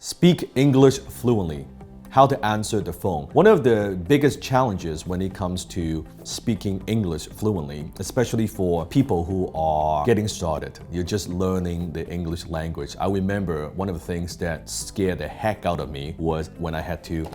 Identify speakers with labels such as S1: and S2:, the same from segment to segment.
S1: Speak English fluently. How to answer the phone. One of the biggest challenges when it comes to speaking English fluently, especially for people who are getting started, you're just learning the English language. I remember one of the things that scared the heck out of me was when I had to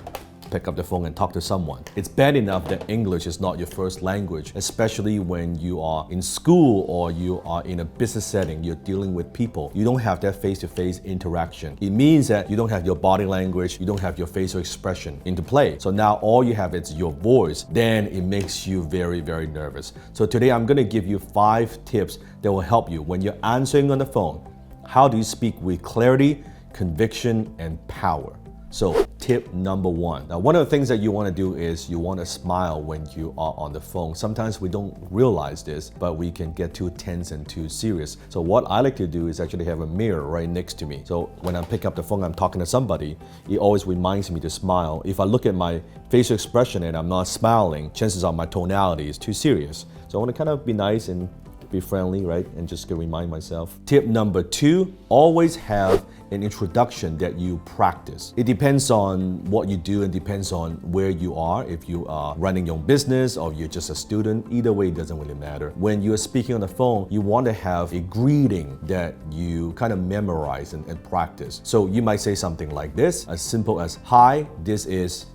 S1: pick up the phone and talk to someone. It's bad enough that English is not your first language, especially when you are in school or you are in a business setting, you're dealing with people. You don't have that face-to-face interaction. It means that you don't have your body language, you don't have your facial expression into play. So now all you have is your voice, then it makes you very, very nervous. So today I'm gonna give you 5 tips that will help you when you're answering on the phone. How do you speak with clarity, conviction, and power? So tip number 1. Now, one of the things that you want to do is you want to smile when you are on the phone. Sometimes we don't realize this, but we can get too tense and too serious. So what I like to do is actually have a mirror right next to me. So when I pick up the phone, I'm talking to somebody, it always reminds me to smile. If I look at my facial expression and I'm not smiling, chances are my tonality is too serious. So I want to kind of be nice and be friendly, right? And just to remind myself. Tip number 2, always have an introduction that you practice. It depends on what you do and depends on where you are. If you are running your own business or you're just a student, either way, it doesn't really matter. When you're speaking on the phone, you want to have a greeting that you kind of memorize and practice. So you might say something like this, as simple as, "Hi, this is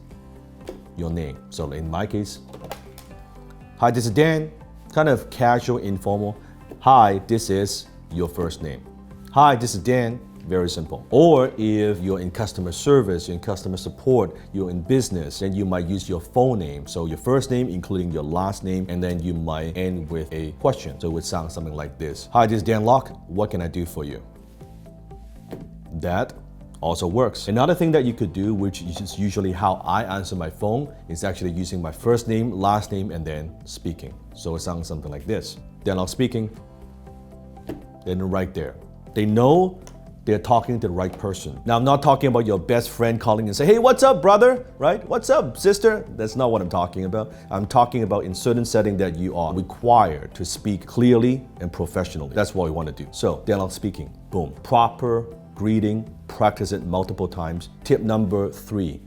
S1: your name." So in my case, "Hi, this is Dan." Kind of casual, informal. "Hi, this is your first name." "Hi, this is Dan." Very simple. Or if you're in customer service, you're in customer support, you're in business, then you might use your phone name. So your first name, including your last name, and then you might end with a question. So it would sound something like this. "Hi, this is Dan Locke. What can I do for you?" That also works. Another thing that you could do, which is usually how I answer my phone, is actually using my first name, last name, and then speaking. So it sounds something like this. "Dan Locke speaking." Then right there. They know they're talking to the right person. Now, I'm not talking about your best friend calling and say, "Hey, what's up, brother?" Right? "What's up, sister?" That's not what I'm talking about. I'm talking about in certain setting that you are required to speak clearly and professionally. That's what we want to do. So, Dan Locke speaking. Boom. Proper greeting. Practice it multiple times. Tip number 3.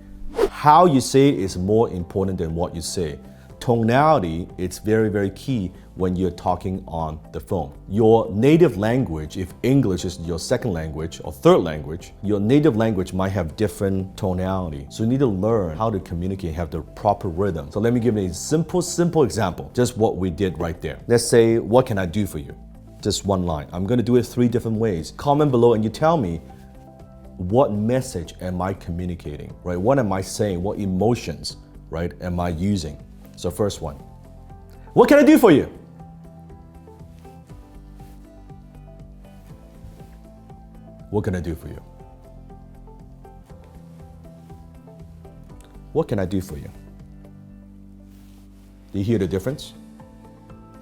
S1: How you say it is more important than what you say. Tonality, it's very, very key when you're talking on the phone. Your native language, if English is your second language or third language, your native language might have different tonality. So you need to learn how to communicate, have the proper rhythm. So let me give you a simple example, just what we did right there. Let's say, "What can I do for you?" Just one line. I'm gonna do it 3 different ways. Comment below and you tell me, what message am I communicating, right? What am I saying? What emotions, right, am I using? So first one, "What can I do for you?" What can I do for you? What can I do for you? Do you hear the difference?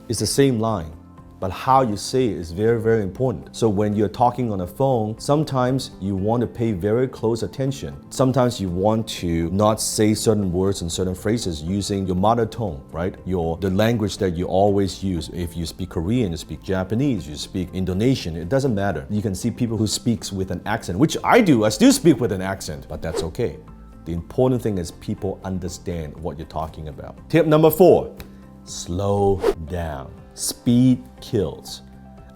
S1: It's the same line, but how you say it is very, very important. So when you're talking on a phone, sometimes you want to pay very close attention. Sometimes you want to not say certain words and certain phrases using your mother tongue, right? The language that you always use. If you speak Korean, you speak Japanese, you speak Indonesian, it doesn't matter. You can see people who speaks with an accent, which I do. I still speak with an accent, but that's okay. The important thing is people understand what you're talking about. Tip number 4, slow down. Speed kills.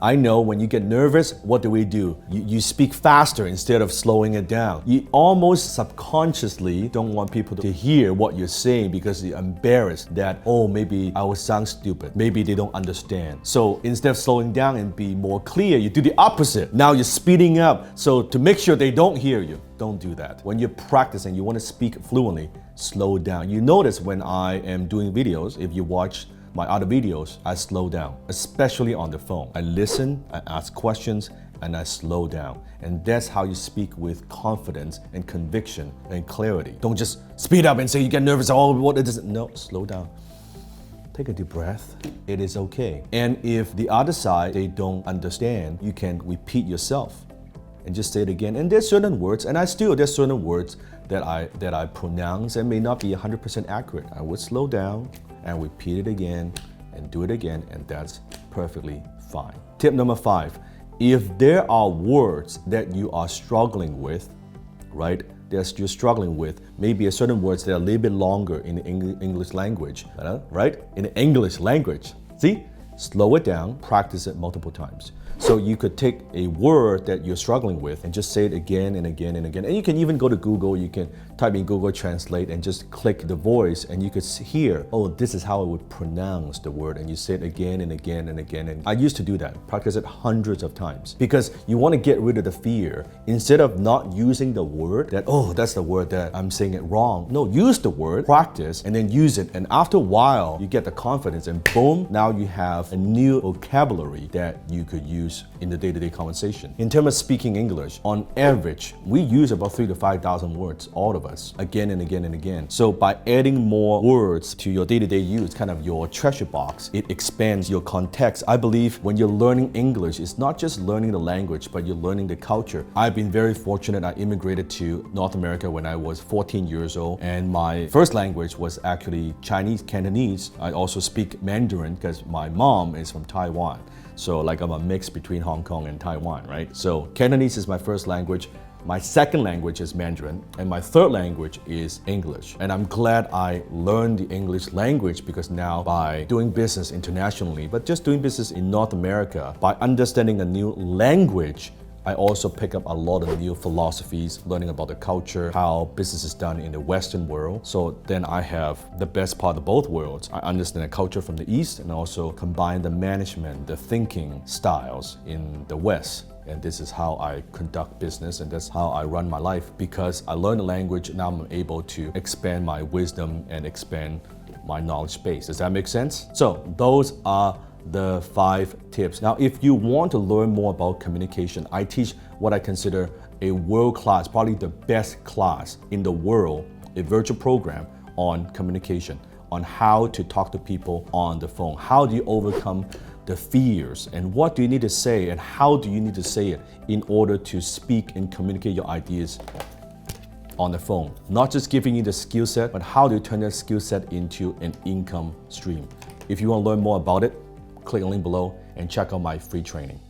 S1: I know when you get nervous, what do? You speak faster instead of slowing it down. You almost subconsciously don't want people to hear what you're saying because you're embarrassed that, oh, maybe I will sound stupid. Maybe they don't understand. So instead of slowing down and be more clear, you do the opposite. Now you're speeding up. So to make sure they don't hear you, don't do that. When you're practicing, you want to speak fluently, slow down. You notice when I am doing videos, if you watch my other videos, I slow down, especially on the phone. I listen, I ask questions, and I slow down. And that's how you speak with confidence and conviction and clarity. Don't just speed up and say you get nervous, oh, what it is. No, slow down. Take a deep breath. It is okay. And if the other side, they don't understand, you can repeat yourself and just say it again. And there's certain words, and there's certain words that I pronounce and may not be 100% accurate. I would slow down and repeat it again and do it again, and that's perfectly fine. Tip number 5, if there are words that you are struggling with, right, that you're struggling with, maybe a certain words that are a little bit longer in the English language, right? In the English language. See? Slow it down, practice it multiple times. So you could take a word that you're struggling with and just say it again and again and again. And you can even go to Google, you can type in Google Translate and just click the voice and you could hear, oh, this is how I would pronounce the word, and you say it again and again and again. And I used to do that, practice it hundreds of times, because you want to get rid of the fear. Instead of not using the word that, oh, that's the word that I'm saying it wrong. No, use the word, practice, and then use it. And after a while, you get the confidence and boom, now you have a new vocabulary that you could use in the day-to-day conversation. In terms of speaking English, on average, we use about 3,000 to 5,000 words, all of us, again and again and again. So by adding more words to your day-to-day use, kind of your treasure box, it expands your context. I believe when you're learning English, it's not just learning the language, but you're learning the culture. I've been very fortunate. I immigrated to North America when I was 14 years old, and my first language was actually Chinese, Cantonese. I also speak Mandarin because my mom is from Taiwan. So like I'm a mix between Hong Kong and Taiwan, right? So Cantonese is my first language. My second language is Mandarin, and my third language is English. And I'm glad I learned the English language, because now by doing business internationally, but just doing business in North America, by understanding a new language, I also pick up a lot of new philosophies, learning about the culture, how business is done in the Western world. So then I have the best part of both worlds. I understand the culture from the East and also combine the management, the thinking styles in the West. And this is how I conduct business, and that's how I run my life. Because I learned the language, now I'm able to expand my wisdom and expand my knowledge base. Does that make sense? So those are the 5 tips. Now, if you want to learn more about communication, I teach what I consider a world-class, probably the best class in the world, a virtual program on communication, on how to talk to people on the phone. How do you overcome the fears, and what do you need to say, and how do you need to say it in order to speak and communicate your ideas on the phone? Not just giving you the skill set, but how do you turn that skill set into an income stream? If you want to learn more about it, click the link below and check out my free training.